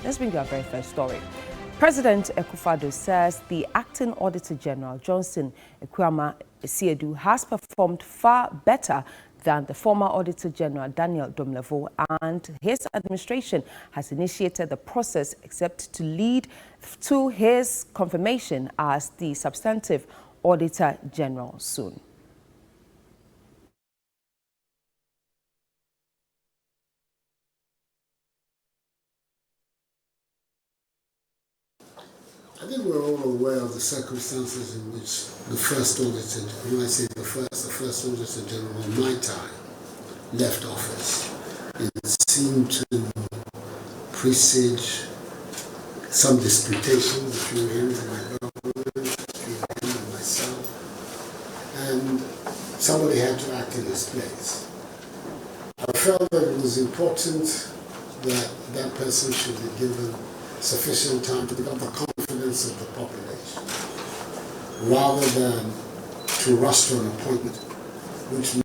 Let's bring you our very first story. President Akufo-Addo says the acting Auditor General, Johnson Akufo-Addo, has performed far better than the former Auditor General, Domelevo, and his administration has initiated the process except to lead to his confirmation as the substantive Auditor General soon. I think we're all aware of the circumstances in which the first Auditor, when I say the first Auditor General in my time left office. It seemed to presage some disputation between him and my government, between him and myself, and somebody had to act in his place. I felt that it was important that that person should be given sufficient time to develop the confidence of the population, rather than to rush to an appointment which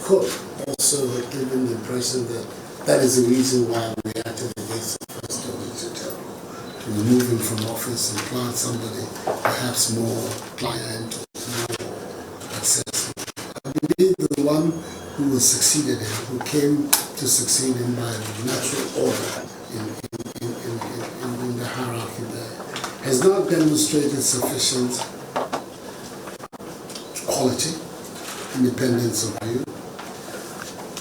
could also have given the impression that that is the reason why we acted against the first Auditor General, to remove him from office and plant somebody perhaps more pliant or more accessible. I believe the one who was succeeded him, who came to succeed him by natural order in the hierarchy there, has not demonstrated sufficient quality, independence of view.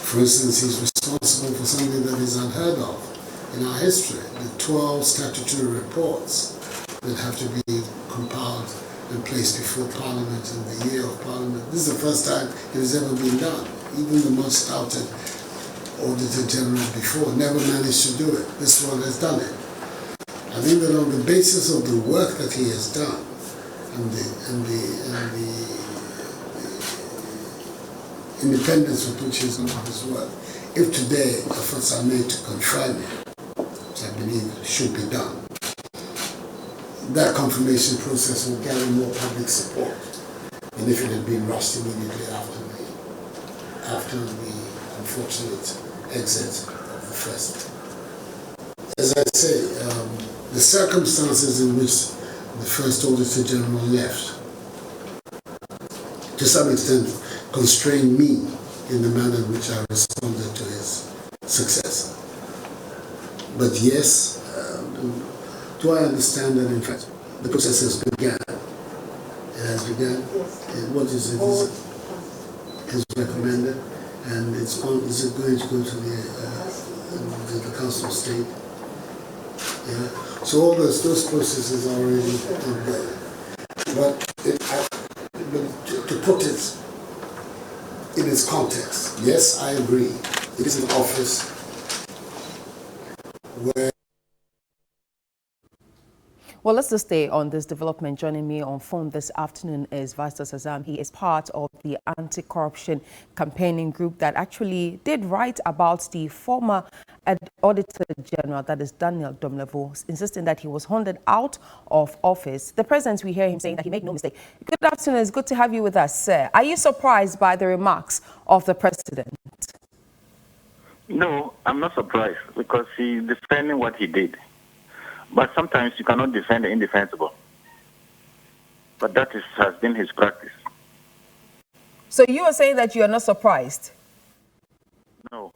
For instance, he's responsible for something that is unheard of in our history, the 12 statutory reports that have to be compiled and placed before Parliament in the year of Parliament. This is the first time it has ever been done. Even the most touted Auditor General before never managed to do it. This one has done it. I think that on the basis of the work that he has done and the independence with which he's done his work, if today efforts are made to confirm him, which I believe should be done, that confirmation process will gather more public support than if it had been rushed immediately after the unfortunate exit of the first. As I say, the circumstances in which the first Auditor General left, to some extent, constrained me in the manner in which I responded to his successor. But yes, do I understand that in fact the process has begun? It has begun? Yes. What is it? Is recommended? And is it going to go to the Council of State? Yeah. So all those processes are already ongoing. But to put it in its context, yes, I agree. It is an office where... Well, let's just stay on this development. Joining me on phone this afternoon is Vice Azam. He is part of the anti-corruption campaigning group that actually did write about the former Auditor General, that is Domelevo, insisting that he was hounded out of office. The president, we hear him saying that he made no mistake. Good afternoon. It's good to have you with us, sir. Are you surprised by the remarks of the president? No, I'm not surprised because he's defending what he did. But sometimes you cannot defend the indefensible. But that has been his practice. So you are saying that you are not surprised? No.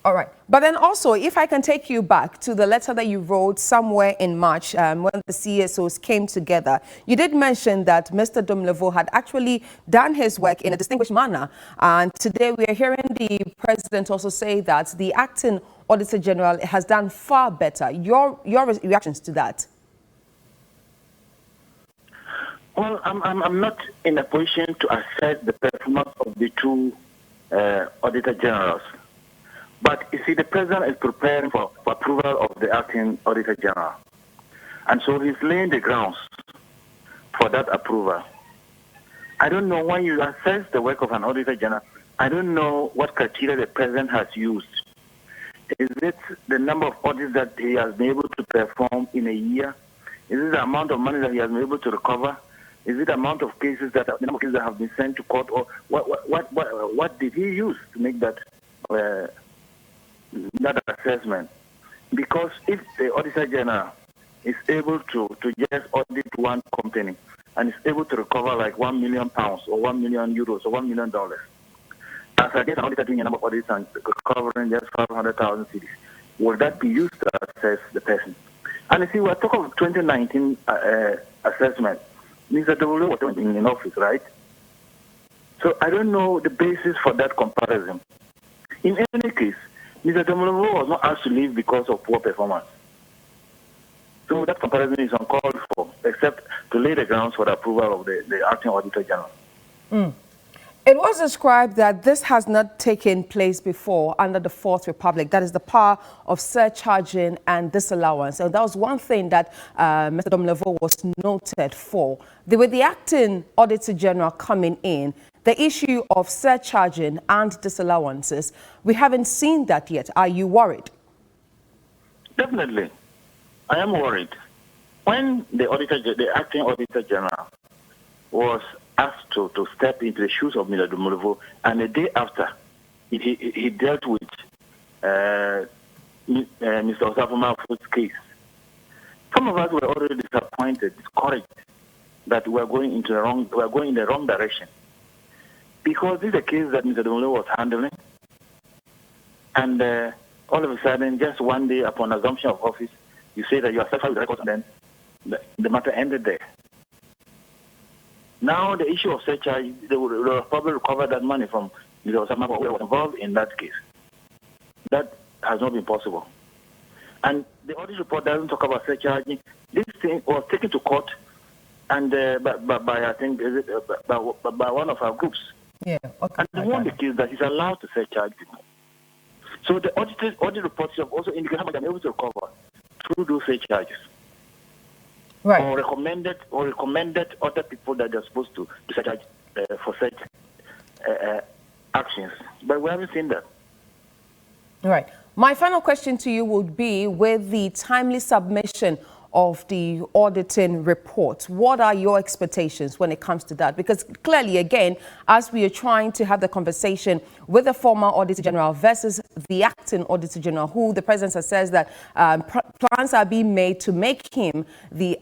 All right. But then also, if I can take you back to the letter that you wrote somewhere in March when the CSOs came together, you did mention that Mr. Domelevo had actually done his work in a distinguished manner. And today we are hearing the president also say that the acting Auditor General has done far better. Your reactions to that? Well, I'm not in a position to assess the performance of the two Auditor Generals. But you see, the president is preparing for approval of the acting Auditor General. And so he's laying the grounds for that approval. I don't know, when you assess the work of an Auditor General, I don't know what criteria the president has used. Is it the number of audits that he has been able to perform in a year? Is it the amount of money that he has been able to recover? Is it the amount of cases that have been sent to court? Or what did he use to make that assessment? Because if the Auditor General is able to just audit one company and is able to recover like £1 million or €1 million or $1 million, as against an auditor doing a number of audits and recovering just 500,000 cedis, will that be used to assess the person? And you see, we're talking of 2019 assessment. Mr. Domelevo was in office, right? So I don't know the basis for that comparison. In any case, Mr. Domelevo was not asked to leave because of poor performance. So that comparison is uncalled for, except to lay the grounds for the approval of the acting Auditor General. It was described that this has not taken place before under the Fourth Republic. That is the power of surcharging and disallowance. And that was one thing that Mr. Domelevo was noted for. With the acting Auditor General coming in, the issue of surcharging and disallowances, we haven't seen that yet. Are you worried? Definitely. I am worried. When the acting Auditor General was asked to step into the shoes of Mr. Domelevo, and the day after, he dealt with Mr. Osafo-Mafo's case. Some of us were already disappointed, discouraged that we are going in the wrong direction, because this is a case that Mr. Domelevo was handling, and all of a sudden, just one day upon assumption of office, you say that you are satisfied with the records, and then the matter ended there. Now the issue of surcharge, they will probably recover that money from Mr. Osama who was involved in that case. That has not been possible. And the audit report doesn't talk about surcharging. This thing was taken to court, and by I think by one of our groups. Yeah. Okay. And the one is that he's allowed to surcharge people. So the audit reports have also indicated how much I'm able to recover through those surcharges. Right. Or recommended other people that they're supposed to surcharge for such actions. But we haven't seen that. Right. My final question to you would be, with the timely submission of the auditing report, what are your expectations when it comes to that? Because clearly, again, as we are trying to have the conversation with the former Auditor General versus the acting Auditor General, who the President says that plans are being made to make him the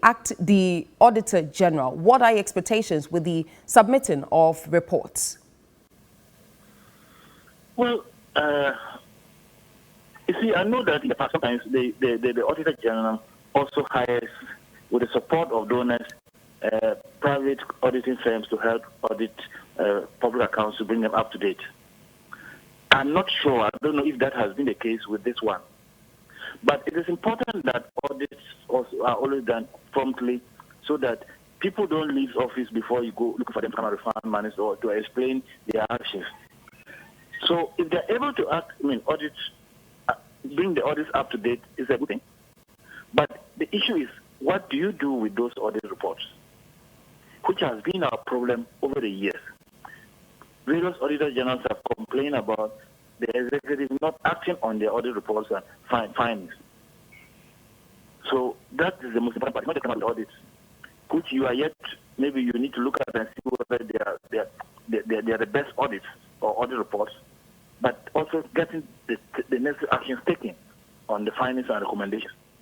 Auditor General. What are your expectations with the submitting of reports? Well, you see, I know that in the past sometimes the Auditor General also hires, with the support of donors, private auditing firms to help audit public accounts to bring them up to date. I'm not sure. I don't know if that has been the case with this one. But it is important that audits also are always done promptly, so that people don't leave office before you go looking for them to come and refund money or to explain their actions. So if they're able to audit, bring the audits up to date, is a good thing. But the issue is, what do you do with those audit reports, which has been our problem over the years? Various Auditor Generals have complained about the executive not acting on their audit reports and findings. So that is the most important part, not the kind of audits, which you are yet, maybe you need to look at and see whether they are the best audits or audit reports, but also getting the necessary actions taken on the findings and recommendations.